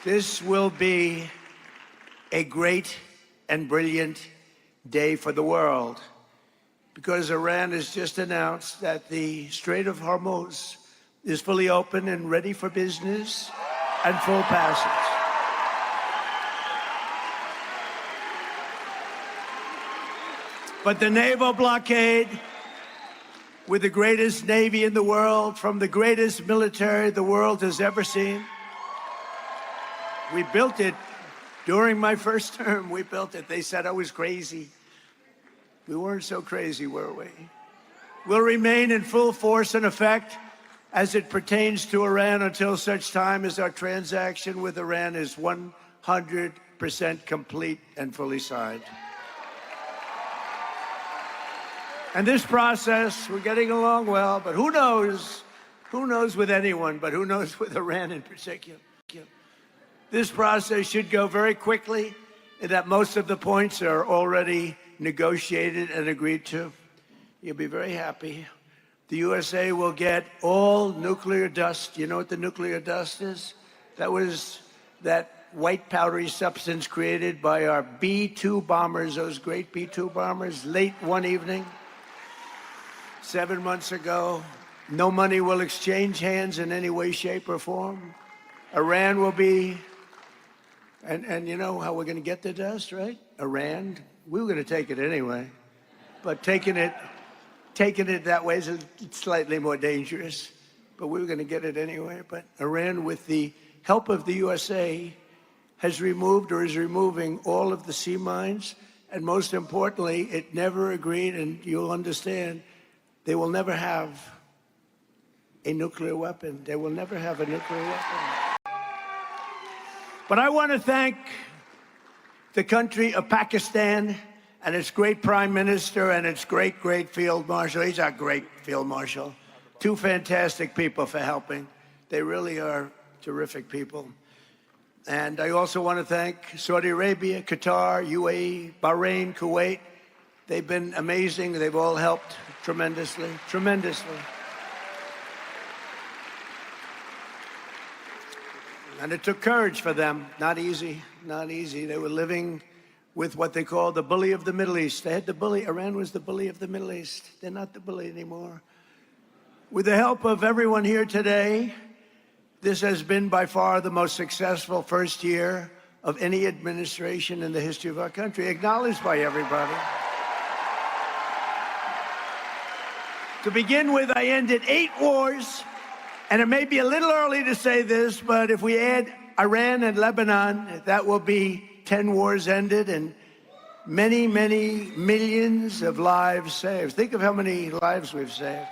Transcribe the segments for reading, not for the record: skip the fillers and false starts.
This will be a great and brilliant day for the world because Iran has just announced that the Strait of Hormuz is fully open and ready for business and full passage. But the naval blockade, with the greatest navy in the world, from the greatest military the world has ever seen, we built it during my first term. We built it. They said I was crazy. We weren't so crazy, were we? Will remain in full force and effect as it pertains to Iran until such time as our transaction with Iran is 100% complete and fully signed. And this process, we're getting along well, but who knows with anyone, but who knows with Iran in particular. This process should go very quickly, and that most of the points are already negotiated and agreed to. You'll be very happy. The USA will get all nuclear dust. You know what the nuclear dust is? That was that white powdery substance created by our B-2 bombers, those great B-2 bombers, late one evening, 7 months ago. No money will exchange hands in any way, shape, or form. Iran will be, and you know how we're going to get the dust, right? Iran, we were going to take it anyway, but taking it that way is slightly more dangerous, but we were going to get it anyway. But Iran, with the help of the USA, has removed or is removing all of the sea mines, and most importantly, it never agreed, and you'll understand, they will never have a nuclear weapon. They will never have a nuclear weapon. But I want to thank the country of Pakistan and its great prime minister and its great field marshal. He's our great field marshal. Two fantastic people for helping. They really are terrific people. And I also want to thank Saudi Arabia, Qatar, UAE, Bahrain, Kuwait. They've been amazing. They've all helped tremendously. And it took courage for them. Not easy. They were living with what they call the bully of the Middle East. They had the bully. Iran was the bully of the Middle East. They're not the bully anymore. With the help of everyone here today, this has been by far the most successful first year of any administration in the history of our country, acknowledged by everybody. To begin with, I ended 8 wars, and it may be a little early to say this, but if we add Iran and Lebanon, that will be 10 wars ended and many millions of lives saved. Think of how many lives we've saved.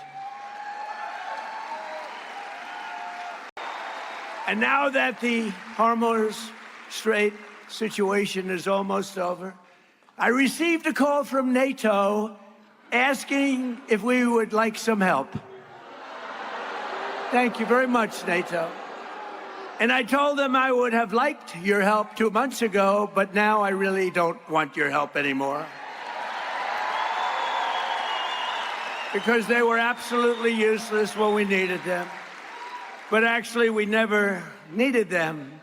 And now that the Hormuz Strait situation is almost over, I received a call from NATO asking if we would like some help. Thank you very much, NATO. And I told them I would have liked your help 2 months ago, but now I really don't want your help anymore. Because they were absolutely useless when we needed them. But actually, we never needed them.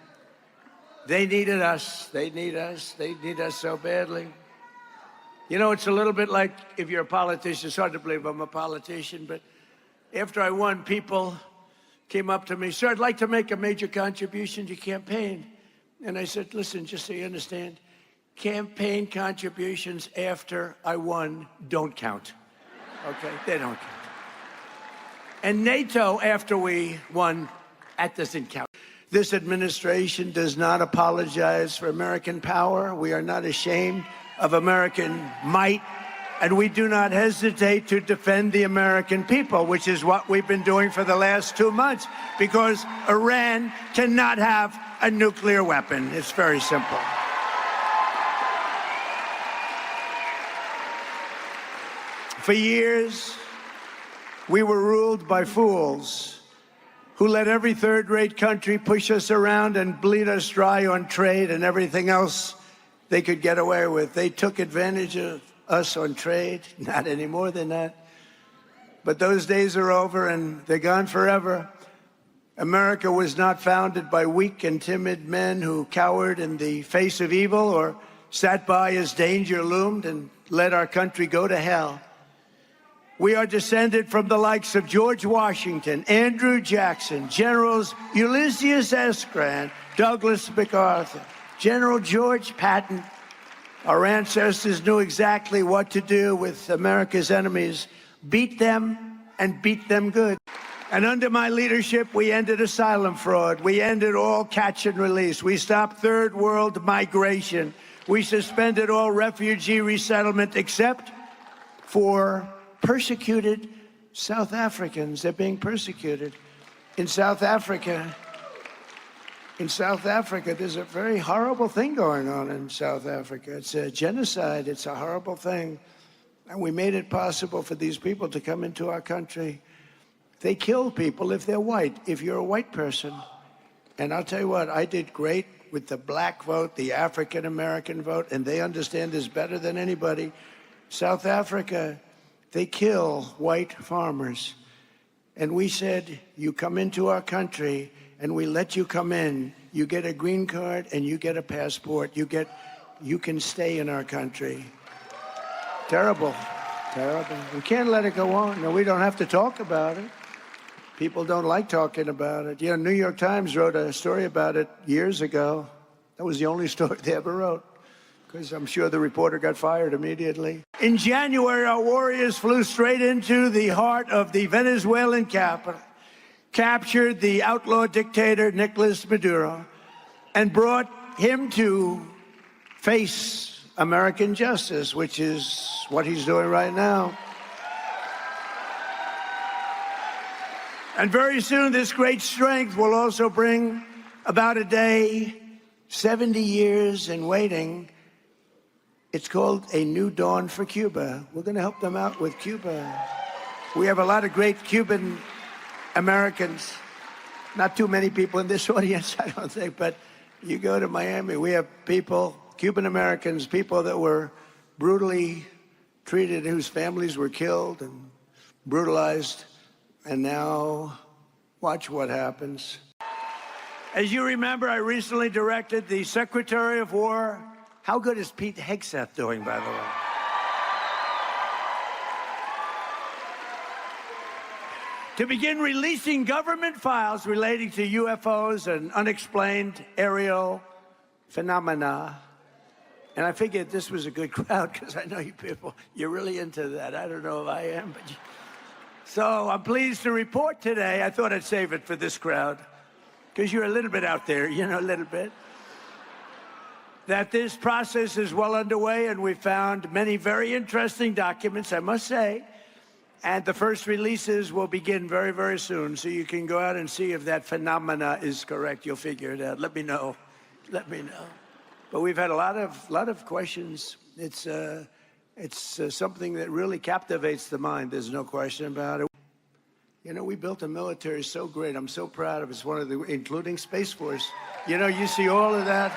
They needed us. They need us. They need us so badly. You know, it's a little bit like if you're a politician. It's hard to believe I'm a politician, but after I won, people came up to me, "Sir, I'd like to make a major contribution to your campaign." And I said, "Listen, just so you understand, campaign contributions after I won don't count. Okay? They don't count. And NATO after we won, that doesn't count." This administration does not apologize for American power. We are not ashamed of American might, and we do not hesitate to defend the American people, which is what we've been doing for the last 2 months, because Iran cannot have a nuclear weapon. It's very simple. For years, we were ruled by fools who let every third-rate country push us around and bleed us dry on trade and everything else they could get away with. They took advantage of us on trade, not any more than that. But those days are over and they're gone forever. America was not founded by weak and timid men who cowered in the face of evil or sat by as danger loomed and let our country go to hell. We are descended from the likes of George Washington, Andrew Jackson, Generals Ulysses S. Grant, Douglas MacArthur, General George Patton. Our ancestors knew exactly what to do with America's enemies, beat them and beat them good. And under my leadership, we ended asylum fraud. We ended all catch and release. We stopped third world migration. We suspended all refugee resettlement except for persecuted South Africans. They're being persecuted. In South Africa, there's a very horrible thing going on in South Africa. It's a genocide. It's a horrible thing. And we made it possible for these people to come into our country. They kill people if they're white, if you're a white person. And I'll tell you what, I did great with the black vote, the African-American vote, and they understand this better than anybody. South Africa, they kill white farmers. And we said, you come into our country and we let you come in. You get a green card and you get a passport. You can stay in our country. Terrible, terrible. We can't let it go on. No, we don't have to talk about it. People don't like talking about it. You know, New York Times wrote a story about it years ago. That was the only story they ever wrote, because I'm sure the reporter got fired immediately. In January, our warriors flew straight into the heart of the Venezuelan capital, captured the outlaw dictator Nicolas Maduro, and brought him to face American justice, which is what he's doing right now. And very soon, this great strength will also bring about a day, 70 years in waiting. It's called A New Dawn for Cuba. We're going to help them out with Cuba. We have a lot of great Cuban Americans. Not too many people in this audience, I don't think, but you go to Miami, we have people, Cuban Americans, people that were brutally treated, whose families were killed and brutalized. And now, watch what happens. As you remember, I recently directed the Secretary of War. How good is Pete Hegseth doing, by the way? To begin releasing government files relating to UFOs and unexplained aerial phenomena. And I figured this was a good crowd, because I know you people, you're really into that. I don't know if I am, but so I'm pleased to report today, I thought I'd save it for this crowd, because you're a little bit out there, you know, a little bit, that this process is well underway, and we found many very interesting documents, I must say, and the first releases will begin very, very soon, so you can go out and see if that phenomena is correct. You'll figure it out. Let me know. Let me know. But we've had a lot of questions. It's something that really captivates the mind. There's no question about it. You know, we built a military so great. I'm so proud of it. It's one of the, including Space Force. You know, you see all of that.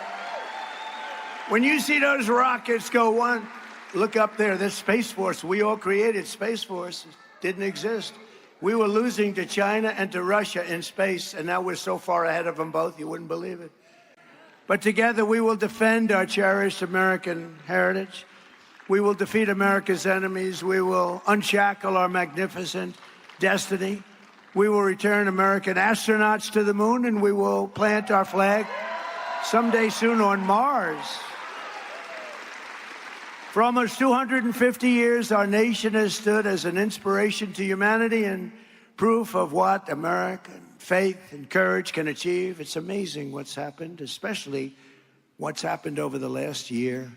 When you see those rockets go one, look up there, that's Space Force. We all created Space Force. It didn't exist. We were losing to China and to Russia in space, and now we're so far ahead of them both, you wouldn't believe it. But together we will defend our cherished American heritage. We will defeat America's enemies. We will unshackle our magnificent destiny. We will return American astronauts to the moon, and we will plant our flag someday soon on Mars. For almost 250 years, our nation has stood as an inspiration to humanity and proof of what American faith and courage can achieve. It's amazing what's happened, especially what's happened over the last year.